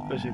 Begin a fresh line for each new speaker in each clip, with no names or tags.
Pesi.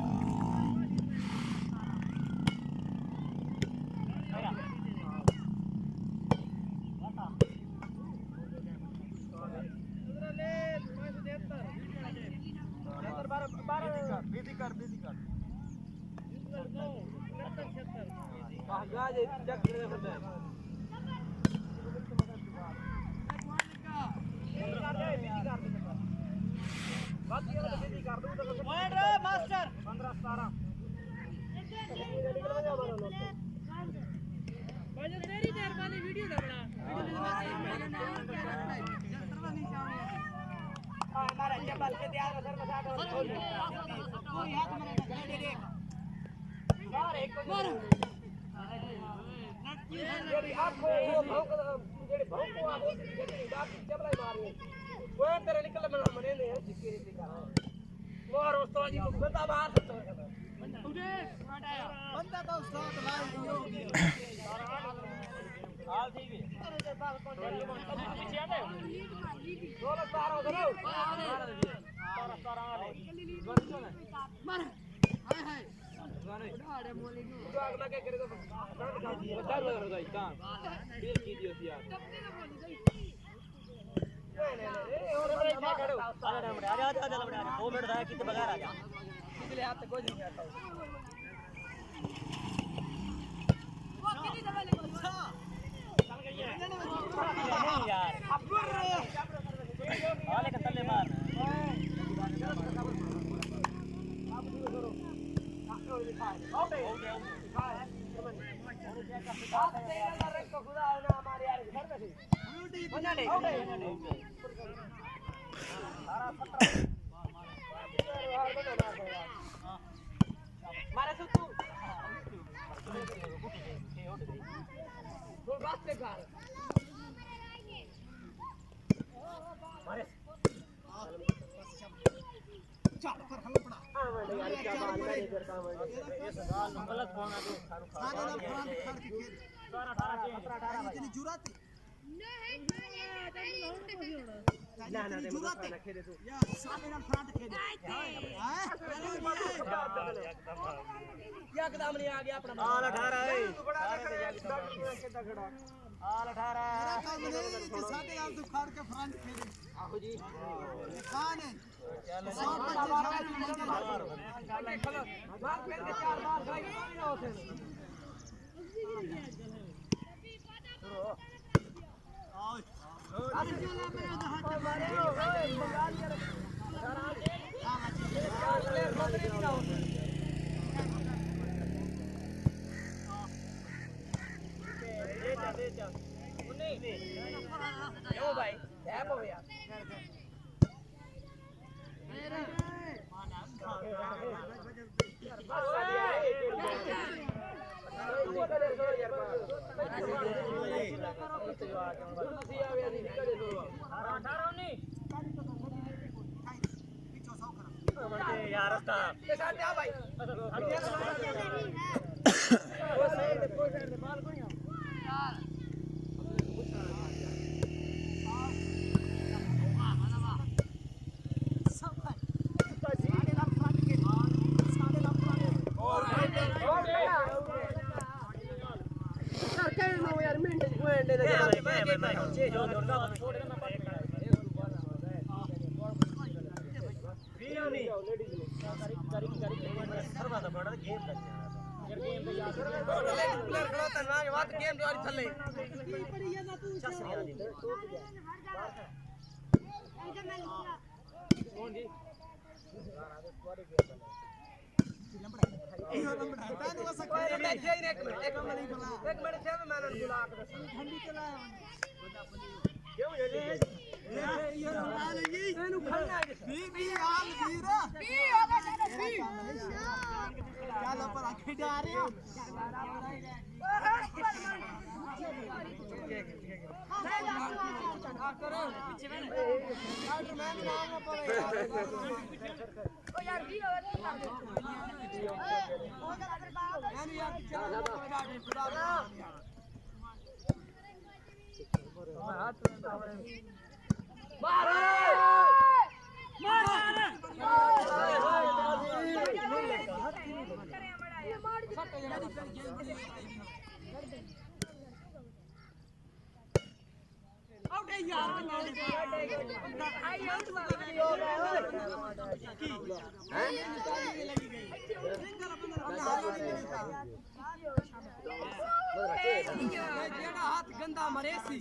हाथ गंदा मरे सी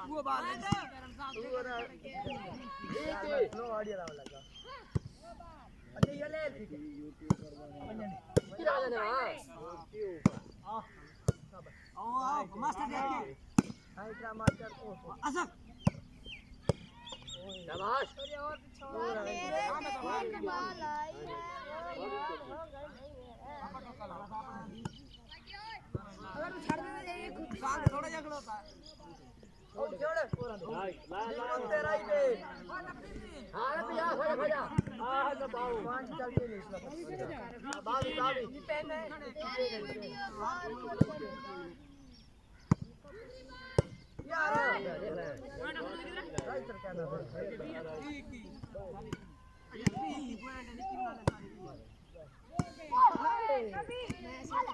वो बाल थोड़ा जगड़ होता है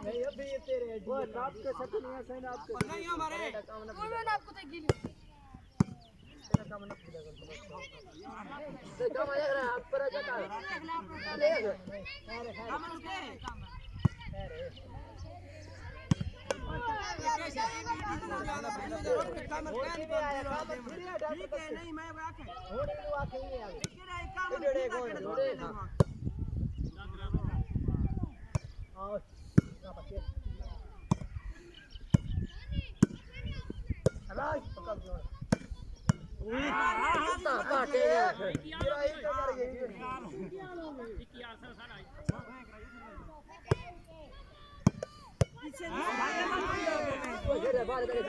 नहीं अभी ये तेरे वो आप के साथ नहीं है सही आपके नहीं हमारे वो मैंने आपको तो गिली तेरा काम ना पूरा कर तो काम लग रहा है आप पर जाता है ले काम रुके ठीक है नहीं मैं आके थोड़े लोग आके नहीं आए काम और अलाय पकड़ लो ता काटे तेरा एक कर ये पीछे ये बाहर करे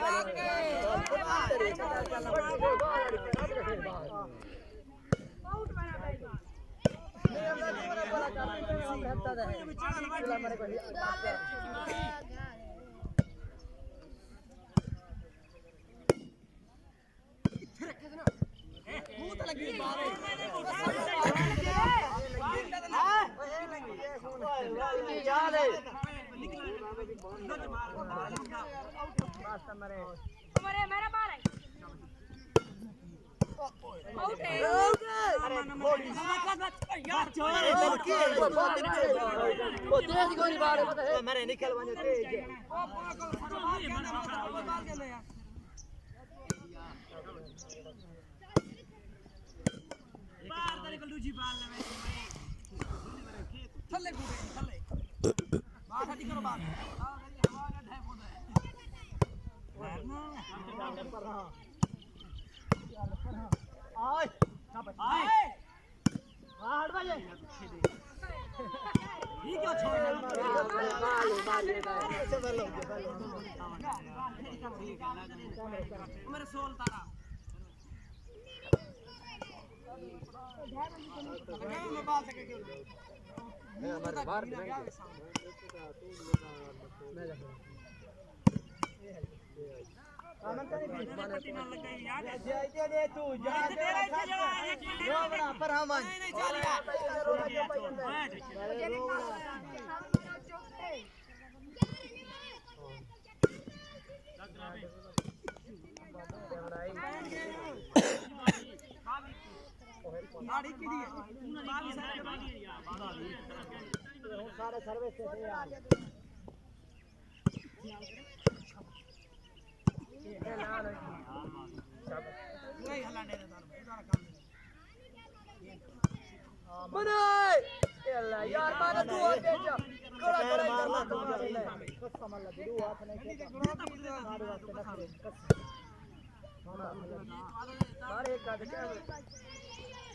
आउट बना भाई मेरा बार है मेरे निकल दूजी बाल थले थले बाहर हटी करो बाहर आय आय हां भाई ये क्यों छोड़ रहे मेरे सोल तारा मैं बाल सके क्यों हमारे बाहर मैं आनंद नहीं पट्टी ना लग गई यार जाते दे तू जा तेरा इसे जवा रो बड़ा पर हम नहीं चल यार गाड़ी की दी सारे सर्विस से यार नहीं हलाने दे भाई सारा काम बने यार यार मार तू और दे जा कोड़ा कोड़ा करना तो कुछ समझ लग दू हाथ नहीं के मारे वास्ते ना करे मारे एक काट के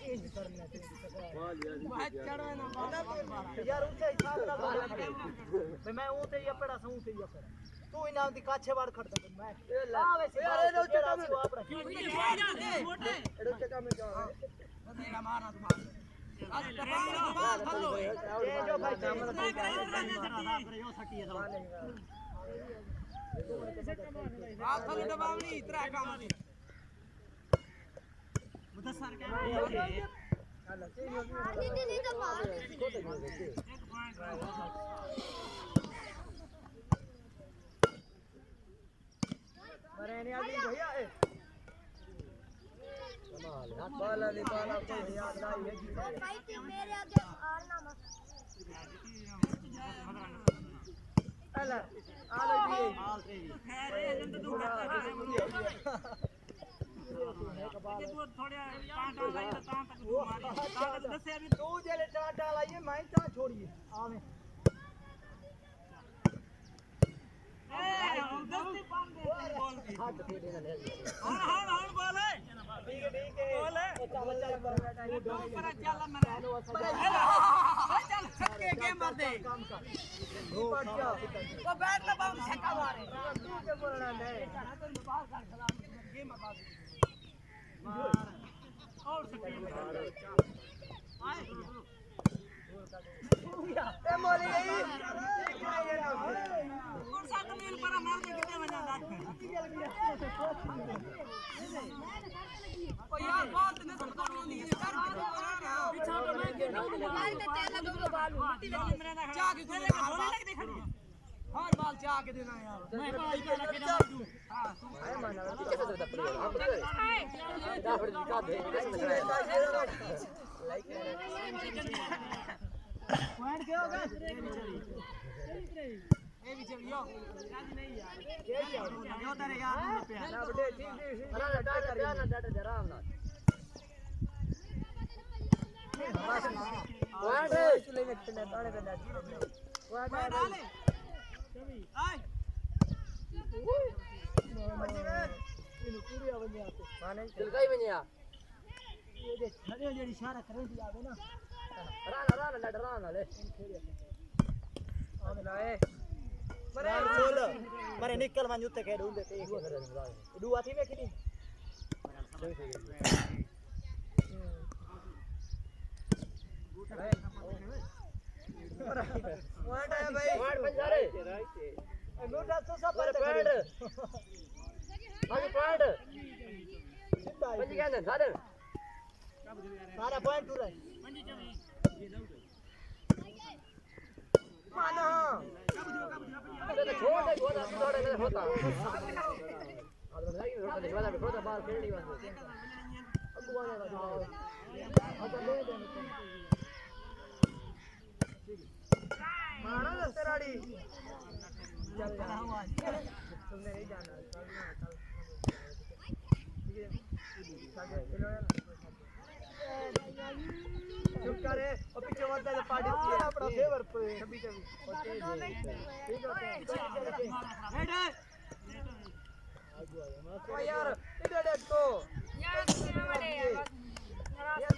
इंज करना बहुत चढ़वे ना यार ऊंचे हिसाब ना मैं ऊंचे ये पड़ा सऊं से ये पड़ा तू इना दी काछे वाड़ खड़ता मैं आवे से यार एनो चका में आपरा एडो चका में क्या है तेरा मारना तुम्हारा आज बाल हल्लो ये जो भाई सामने यो सकी है बाल थली दबावनी इतरा काम नहीं मुदस्सर क्या
दीदी तो मार
अरे नहीं आदमी भैया ए बाला ले बाला तो याद लाई है
भाई तू मेरे आगे आना मत
अला आलो जी
अरे जंद तू करता है ये तू थोड़ा टाटा लाई तो ता तक तू मार ता तक दसे अभी
तू जेले टाटा लाइए मैं ता छोड़िए आवे
ए हम दस्ती पान दे बोल की
हाथ पे देना ले
हां बोल है
ठीक है बोल बच्चा पर बैठा है
तू पर चल मैंने चल सके के मत दे
काम कर ऊपर जा
तो बैठ ले बाबू छक्का मारे
तू के बोलना है
बाहर कर सलाम गेम बात और सके आए
ए मोली गई
और साथ में पर मार के कितने बजा दांत ओ यार बात ने समझ नहीं है कर पीछे तो मैं के
मार के तेल लगा बालू
जा के बोले लग देख हर बाल जा के देना यार मैं बाल पे लगे ना दूं हां
है माना कैसे देता पड़ेगा आप जा फिर दिखा दे पॉइंट क्या होगा
ए भी चलियो राजी नहीं यार
क्या क्या
यो तेरे यार
ना बेटे ठीक ठीक अरे डाटा जरा ना पॉइंट चले में चले ताड़े पे डाल पॉइंट
डाले आए
इनु पूरी आवे आते माने चिलकाई बनिया ये देख खड़े जेडी इशारा करे दी आवे ना राना ले आवे लाए मरे बोल मरे निकल मान जुते के ढूंढे ते दू आथी में किनी पॉइंट है भाई पॉइंट पंजारे नोटा तो सब पर पॉइंट पॉइंट पंज क्या है सारा पॉइंट टू रहा मानो छोटे गोदा थोड़े नहीं होता अब लगी रोटा दिखवा दे रोटा बाल खेलनी बंद अगुआ ने अच्छा ले दे मारा दस्तराड़ी चल जा तुमने नहीं जाना कल ना कल ठीक है सागे चलो यार चुप करे और पीछे मत जा पार्टी की अपना फेवर पे छबी छबी ठीक है हेड ओ यार इधर देखो
यार कितना बड़े यार